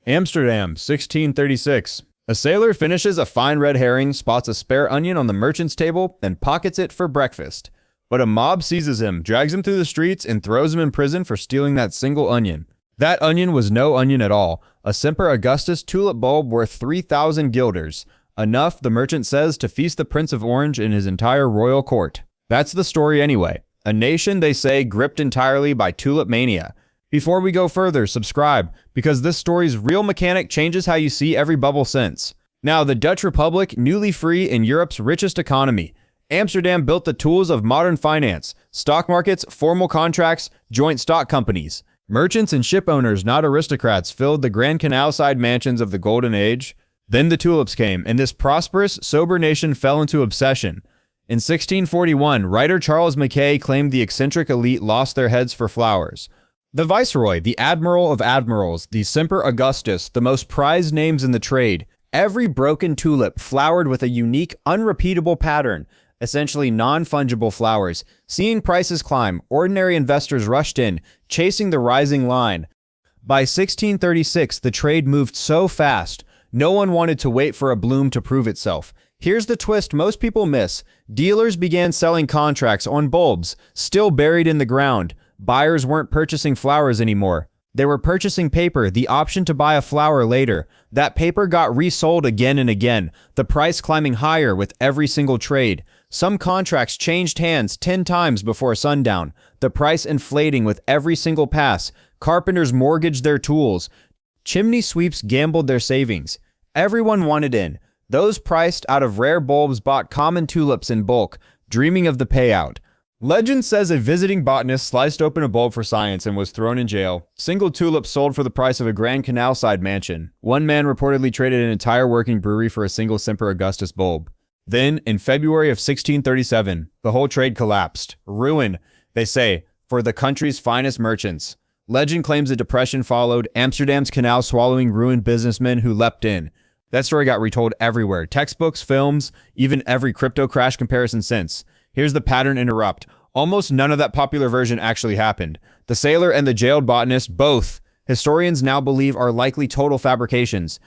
Amsterdam, 1636. A sailor finishes a fine red herring, spots a spare onion on the merchant's table, and pockets it for breakfast. But a mob seizes him, drags him through the streets, and throws him in prison for stealing that single onion. That onion was no onion at all, a Semper Augustus tulip bulb worth 3,000 guilders. Enough, the merchant says, to feast the Prince of Orange and his entire royal court. That's the story anyway. A nation, they say, gripped entirely by Tulip Mania. Before we go further, subscribe, because this story's real mechanic changes how you see every bubble since. Now, the Dutch Republic, newly free in Europe's richest economy. Amsterdam built the tools of modern finance, stock markets, formal contracts, joint stock companies. Merchants and ship owners, not aristocrats, filled the Grand Canal-side mansions of the Golden Age. Then the tulips came, and this prosperous, sober nation fell into obsession. In 1641, writer Charles Mackay claimed the eccentric elite lost their heads for flowers. The Viceroy, the Admiral of Admirals, the Semper Augustus, the most prized names in the trade, every broken tulip flowered with a unique, unrepeatable pattern, essentially non-fungible flowers. Seeing prices climb, ordinary investors rushed in, chasing the rising line. By 1636, the trade moved so fast, no one wanted to wait for a bloom to prove itself. Here's the twist most people miss. Dealers began selling contracts on bulbs, still buried in the ground. Buyers weren't purchasing flowers anymore. They were purchasing paper, the option to buy a flower later. That paper got resold again and again, the price climbing higher with every single trade. Some contracts changed hands 10 times before sundown, the price inflating with every single pass. Carpenters mortgaged their tools. Chimney sweeps gambled their savings. Everyone wanted in. Those priced out of rare bulbs bought common tulips in bulk, dreaming of the payout. Legend says a visiting botanist sliced open a bulb for science and was thrown in jail. Single tulips sold for the price of a Grand Canal-side mansion. One man reportedly traded an entire working brewery for a single Semper Augustus bulb. Then, in February of 1637, the whole trade collapsed. Ruin, they say, for the country's finest merchants. Legend claims a depression followed, Amsterdam's canal swallowing ruined businessmen who leapt in. That story got retold everywhere. Textbooks, films, even every crypto crash comparison since. Here's the pattern interrupt. Almost none of that popular version actually happened. The sailor and the jailed botanist, both, historians now believe are likely total fabrications.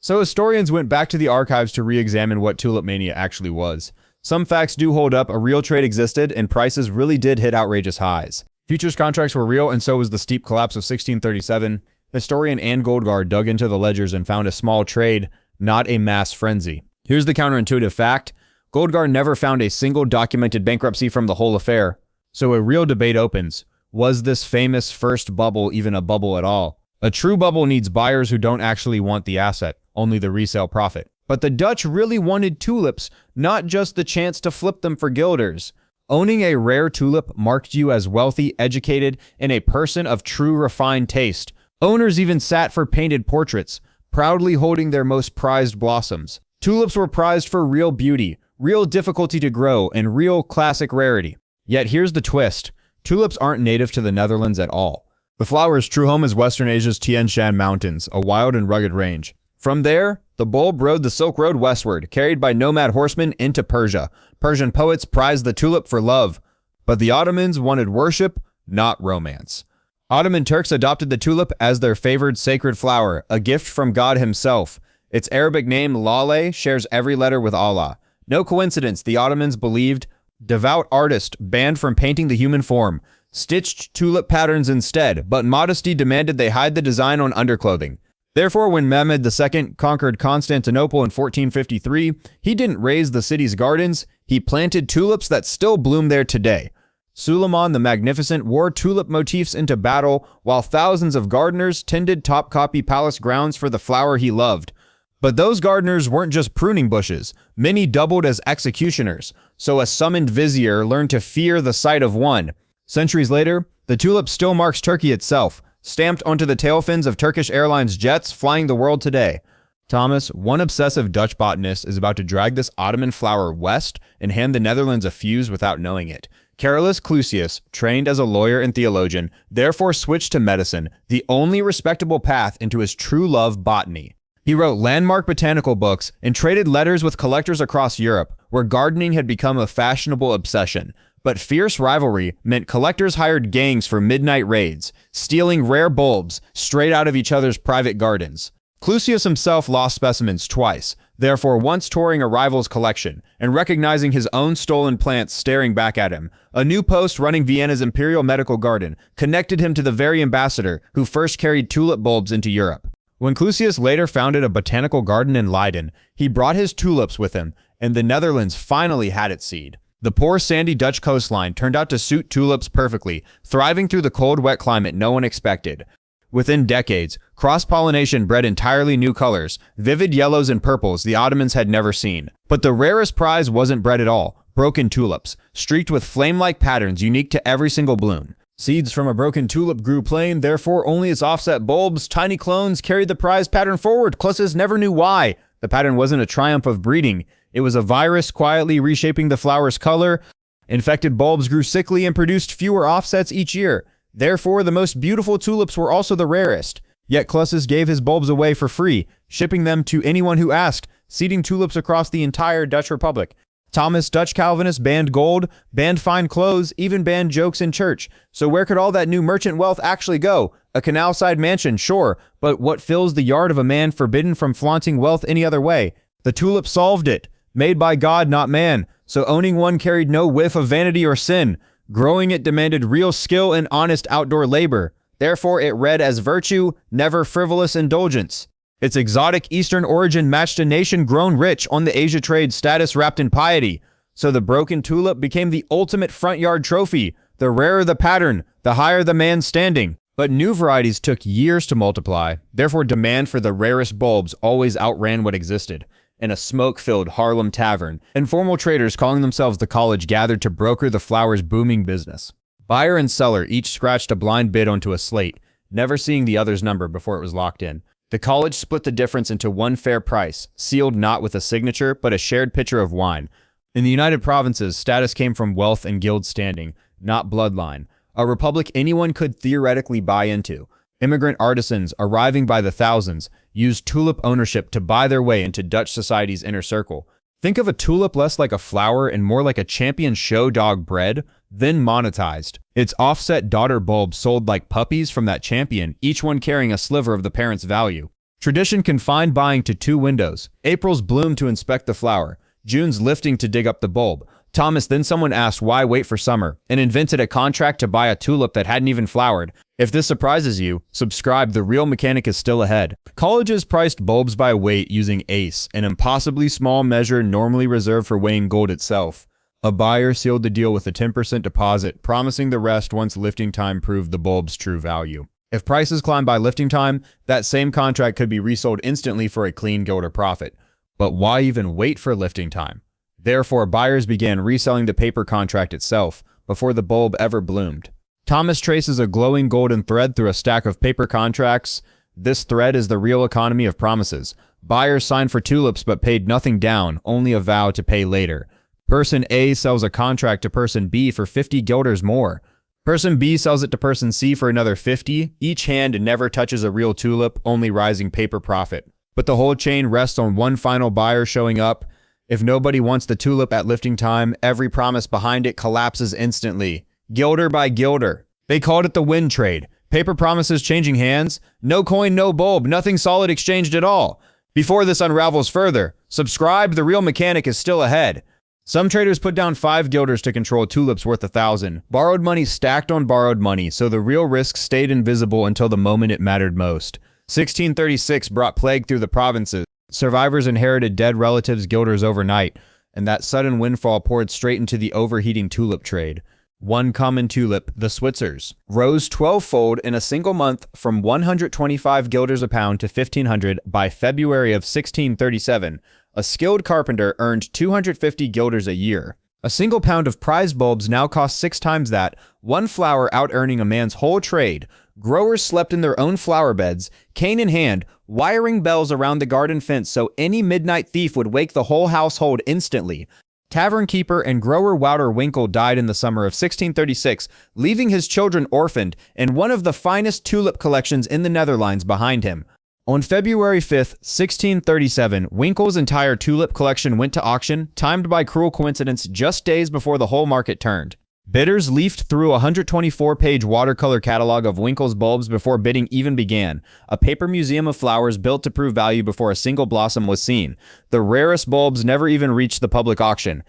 So historians went back to the archives to re-examine what Tulip Mania actually was. Some facts do hold up, a real trade existed, and prices really did hit outrageous highs. Futures contracts were real, and so was the steep collapse of 1637. Historian Anne Goldgard dug into the ledgers and found a small trade, not a mass frenzy. Here's the counterintuitive fact. Goldgard never found a single documented bankruptcy from the whole affair. So a real debate opens. Was this famous first bubble even a bubble at all? A true bubble needs buyers who don't actually want the asset, only the resale profit. But the Dutch really wanted tulips, not just the chance to flip them for guilders. Owning a rare tulip marked you as wealthy, educated, and a person of true refined taste. Owners even sat for painted portraits, proudly holding their most prized blossoms. Tulips were prized for real beauty, real difficulty to grow, and real classic rarity. Yet here's the twist. Tulips aren't native to the Netherlands at all. The flower's true home is Western Asia's Tian Shan Mountains, a wild and rugged range. From there, the bulb rode the Silk Road westward, carried by nomad horsemen into Persia. Persian poets prized the tulip for love, but the Ottomans wanted worship, not romance. Ottoman Turks adopted the tulip as their favored sacred flower, a gift from God himself. Its Arabic name, Lale, shares every letter with Allah. No coincidence, the Ottomans believed devout artists banned from painting the human form, stitched tulip patterns instead, but modesty demanded they hide the design on underclothing. Therefore, when Mehmed II conquered Constantinople in 1453, he didn't raise the city's gardens, he planted tulips that still bloom there today. Suleiman the Magnificent wore tulip motifs into battle, while thousands of gardeners tended Topkapi Palace grounds for the flower he loved. But those gardeners weren't just pruning bushes. Many doubled as executioners, so a summoned vizier learned to fear the sight of one. Centuries later, the tulip still marks Turkey itself, stamped onto the tail fins of Turkish Airlines jets flying the world today. Thomas, one obsessive Dutch botanist, is about to drag this Ottoman flower west and hand the Netherlands a fuse without knowing it. Carolus Clusius, trained as a lawyer and theologian, therefore switched to medicine, the only respectable path into his true love, botany. He wrote landmark botanical books and traded letters with collectors across Europe, where gardening had become a fashionable obsession. But fierce rivalry meant collectors hired gangs for midnight raids, stealing rare bulbs straight out of each other's private gardens. Clusius himself lost specimens twice, therefore once touring a rival's collection, and recognizing his own stolen plants staring back at him. A new post running Vienna's Imperial Medical Garden connected him to the very ambassador who first carried tulip bulbs into Europe. When Clusius later founded a botanical garden in Leiden, he brought his tulips with him, and the Netherlands finally had its seed. The poor sandy Dutch coastline turned out to suit tulips perfectly, thriving through the cold, wet climate no one expected. Within decades, cross-pollination bred entirely new colors, vivid yellows and purples the Ottomans had never seen. But the rarest prize wasn't bred at all: broken tulips, streaked with flame-like patterns unique to every single bloom. Seeds from a broken tulip grew plain, therefore only its offset bulbs, tiny clones, carried the prize pattern forward. Clusius never knew why. The pattern wasn't a triumph of breeding. It was a virus quietly reshaping the flower's color. Infected bulbs grew sickly and produced fewer offsets each year. Therefore, the most beautiful tulips were also the rarest. Yet Clusius gave his bulbs away for free, shipping them to anyone who asked, seeding tulips across the entire Dutch Republic. Thomas, Dutch Calvinists, banned gold, banned fine clothes, even banned jokes in church. So where could all that new merchant wealth actually go? A canal-side mansion, sure, but what fills the yard of a man forbidden from flaunting wealth any other way? The tulip solved it. Made by God, not man. So owning one carried no whiff of vanity or sin. Growing it demanded real skill and honest outdoor labor. Therefore, it read as virtue, never frivolous indulgence. Its exotic Eastern origin matched a nation grown rich on the Asia trade status wrapped in piety. So the broken tulip became the ultimate front yard trophy. The rarer the pattern, the higher the man standing. But new varieties took years to multiply. Therefore, demand for the rarest bulbs always outran what existed. In a smoke-filled Harlem tavern, informal traders calling themselves the college gathered to broker the flower's booming business. Buyer and seller each scratched a blind bid onto a slate, never seeing the other's number before it was locked in. The college split the difference into one fair price, sealed not with a signature, but a shared pitcher of wine. In the United Provinces, status came from wealth and guild standing, not bloodline. A republic anyone could theoretically buy into. Immigrant artisans, arriving by the thousands, used tulip ownership to buy their way into Dutch society's inner circle. Think of a tulip less like a flower and more like a champion show dog bred, then monetized. Its offset daughter bulbs sold like puppies from that champion, each one carrying a sliver of the parent's value. Tradition confined buying to 2 windows: April's bloom to inspect the flower, June's lifting to dig up the bulb. Thomas, then someone asked why wait for summer, and invented a contract to buy a tulip that hadn't even flowered. If this surprises you, subscribe, the real mechanic is still ahead. Colleges priced bulbs by weight using ACE, an impossibly small measure normally reserved for weighing gold itself. A buyer sealed the deal with a 10% deposit, promising the rest once lifting time proved the bulb's true value. If prices climb by lifting time, that same contract could be resold instantly for a clean guilder profit. But why even wait for lifting time? Therefore, buyers began reselling the paper contract itself before the bulb ever bloomed. Thomas traces a glowing golden thread through a stack of paper contracts. This thread is the real economy of promises. Buyers signed for tulips but paid nothing down, only a vow to pay later. Person A sells a contract to person B for 50 guilders more. Person B sells it to person C for another 50. Each hand never touches a real tulip, only rising paper profit. But the whole chain rests on one final buyer showing up. If nobody wants the tulip at lifting time, every promise behind it collapses instantly. Guilder by guilder. They called it the wind trade. Paper promises changing hands. No coin, no bulb, nothing solid exchanged at all. Before this unravels further, subscribe, the real mechanic is still ahead. Some traders put down 5 guilders to control tulips worth 1,000. Borrowed money stacked on borrowed money, so the real risk stayed invisible until the moment it mattered most. 1636 brought plague through the provinces. Survivors inherited dead relatives' guilders overnight, and that sudden windfall poured straight into the overheating tulip trade. One common tulip, the Switzers, rose 12-fold in a single month from 125 guilders a pound to 1,500 by February of 1637. A skilled carpenter earned 250 guilders a year. A single pound of prize bulbs now cost 6 times that, one flower out-earning a man's whole trade. Growers slept in their own flower beds, cane in hand, wiring bells around the garden fence so any midnight thief would wake the whole household instantly. Tavern keeper and grower Wouter Winkel died in the summer of 1636, leaving his children orphaned and one of the finest tulip collections in the Netherlands behind him. On February 5th, 1637, Winkel's entire tulip collection went to auction, timed by cruel coincidence just days before the whole market turned. Bidders leafed through a 124-page watercolor catalog of Winkle's bulbs before bidding even began, a paper museum of flowers built to prove value before a single blossom was seen. The rarest bulbs never even reached the public auction.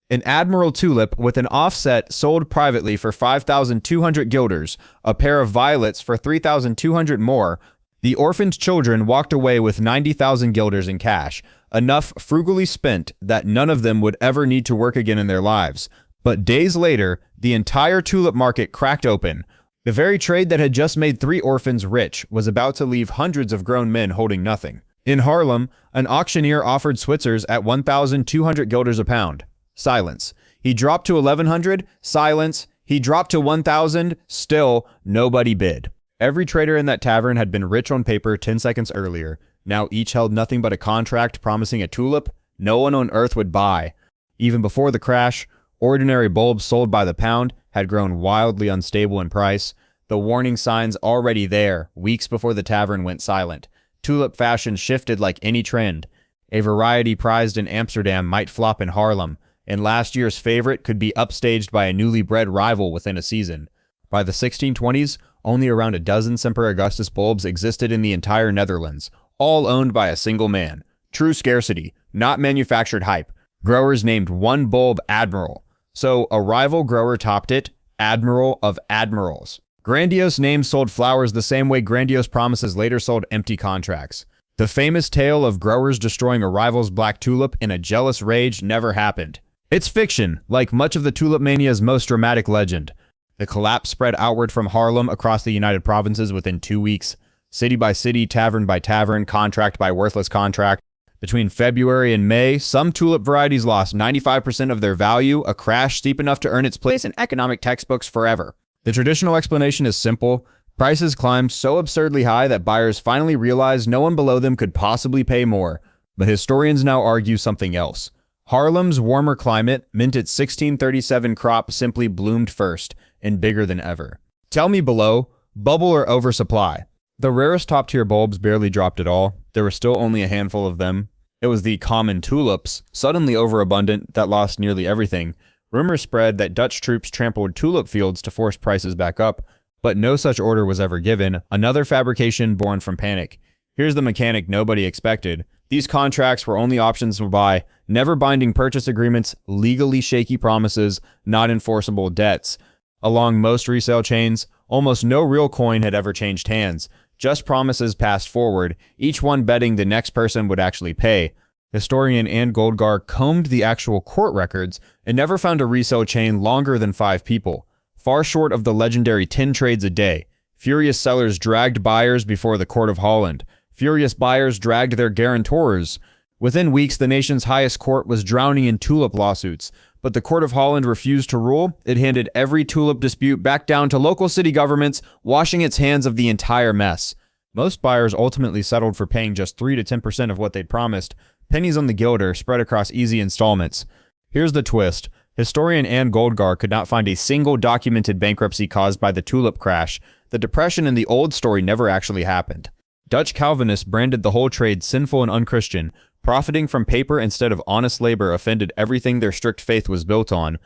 An Admiral tulip with an offset sold privately for 5,200 guilders, a pair of violets for 3,200 more. The orphaned children walked away with 90,000 guilders in cash, enough frugally spent that none of them would ever need to work again in their lives. But days later, the entire tulip market cracked open. The very trade that had just made 3 orphans rich was about to leave hundreds of grown men holding nothing. In Haarlem, an auctioneer offered Switzers at 1,200 guilders a pound. Silence. He dropped to 1,100. Silence. He dropped to 1,000. Still, nobody bid. Every trader in that tavern had been rich on paper 10 seconds earlier. Now each held nothing but a contract promising a tulip no one on earth would buy. Even before the crash, ordinary bulbs sold by the pound had grown wildly unstable in price, the warning signs already there weeks before the tavern went silent. Tulip fashion shifted like any trend. A variety prized in Amsterdam might flop in Haarlem, and last year's favorite could be upstaged by a newly bred rival within a season. By the 1620s, only around a dozen Semper Augustus bulbs existed in the entire Netherlands, all owned by a single man. True scarcity, not manufactured hype. Growers named one bulb Admiral. So a rival grower topped it, Admiral of Admirals. Grandiose names sold flowers the same way grandiose promises later sold empty contracts. The famous tale of growers destroying a rival's black tulip in a jealous rage never happened. It's fiction, like much of the Tulip Mania's most dramatic legend. The collapse spread outward from Haarlem across the United Provinces within 2 weeks. City by city, tavern by tavern, contract by worthless contract. Between February and May, some tulip varieties lost 95% of their value, a crash steep enough to earn its place in economic textbooks forever. The traditional explanation is simple. Prices climbed so absurdly high that buyers finally realized no one below them could possibly pay more. But historians now argue something else. Haarlem's warmer climate meant its 1637 crop simply bloomed first, and bigger than ever. Tell me below, bubble or oversupply? The rarest top-tier bulbs barely dropped at all. There were still only a handful of them. It was the common tulips, suddenly overabundant, that lost nearly everything. Rumors spread that Dutch troops trampled tulip fields to force prices back up, but no such order was ever given, another fabrication born from panic. Here's the mechanic nobody expected. These contracts were only options to buy, never binding purchase agreements, legally shaky promises, not enforceable debts. Along most resale chains, almost no real coin had ever changed hands. Just promises passed forward, each one betting the next person would actually pay. Historian Anne Goldgar combed the actual court records and never found a resale chain longer than 5 people, far short of the legendary 10 trades a day. Furious sellers dragged buyers before the Court of Holland. Furious buyers dragged their guarantors. Within weeks, the nation's highest court was drowning in tulip lawsuits, but the Court of Holland refused to rule. It handed every tulip dispute back down to local city governments, washing its hands of the entire mess. Most buyers ultimately settled for paying just 3 to 10% of what they'd promised, pennies on the guilder spread across easy installments. Here's the twist. Historian Anne Goldgar could not find a single documented bankruptcy caused by the tulip crash. The depression in the old story never actually happened. Dutch Calvinists branded the whole trade sinful and unchristian. Profiting from paper instead of honest labor offended everything their strict faith was built on.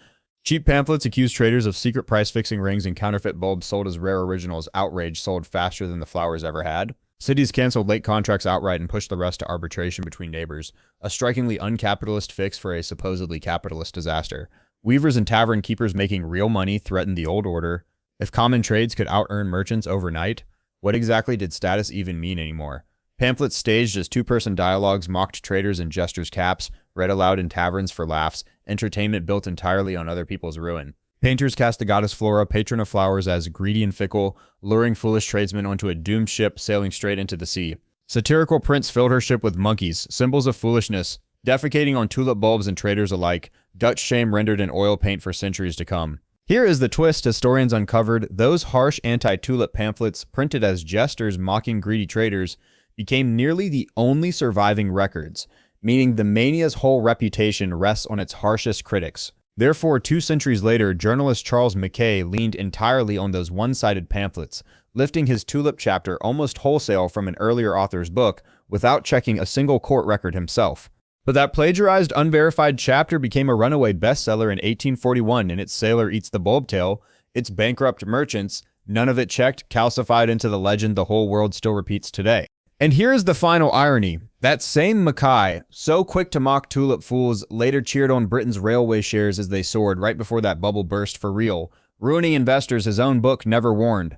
Cheap pamphlets accused traders of secret price-fixing rings, and counterfeit bulbs sold as rare originals. Outrage sold faster than the flowers ever had. Cities canceled late contracts outright and pushed the rest to arbitration between neighbors. A strikingly uncapitalist fix for a supposedly capitalist disaster. Weavers and tavern keepers making real money threatened the old order. If common trades could out-earn merchants overnight, what exactly did status even mean anymore? Pamphlets staged as two-person dialogues mocked traders in jesters' caps, read aloud in taverns for laughs, entertainment built entirely on other people's ruin. Painters cast the goddess Flora, patron of flowers, as greedy and fickle, luring foolish tradesmen onto a doomed ship sailing straight into the sea. Satirical prints filled her ship with monkeys, symbols of foolishness, defecating on tulip bulbs and traders alike, Dutch shame rendered in oil paint for centuries to come. Here is the twist historians uncovered. Those harsh anti-tulip pamphlets, printed as jesters mocking greedy traders, became nearly the only surviving records, meaning the mania's whole reputation rests on its harshest critics. Therefore, 2 centuries later, journalist Charles Mackay leaned entirely on those one-sided pamphlets, lifting his tulip chapter almost wholesale from an earlier author's book without checking a single court record himself. But that plagiarized, unverified chapter became a runaway bestseller in 1841 in its Sailor Eats the Bulb Tale, its bankrupt merchants, none of it checked, calcified into the legend the whole world still repeats today. And here is the final irony. That same Mackay, so quick to mock tulip fools, later cheered on Britain's railway shares as they soared right before that bubble burst for real, ruining investors his own book never warned.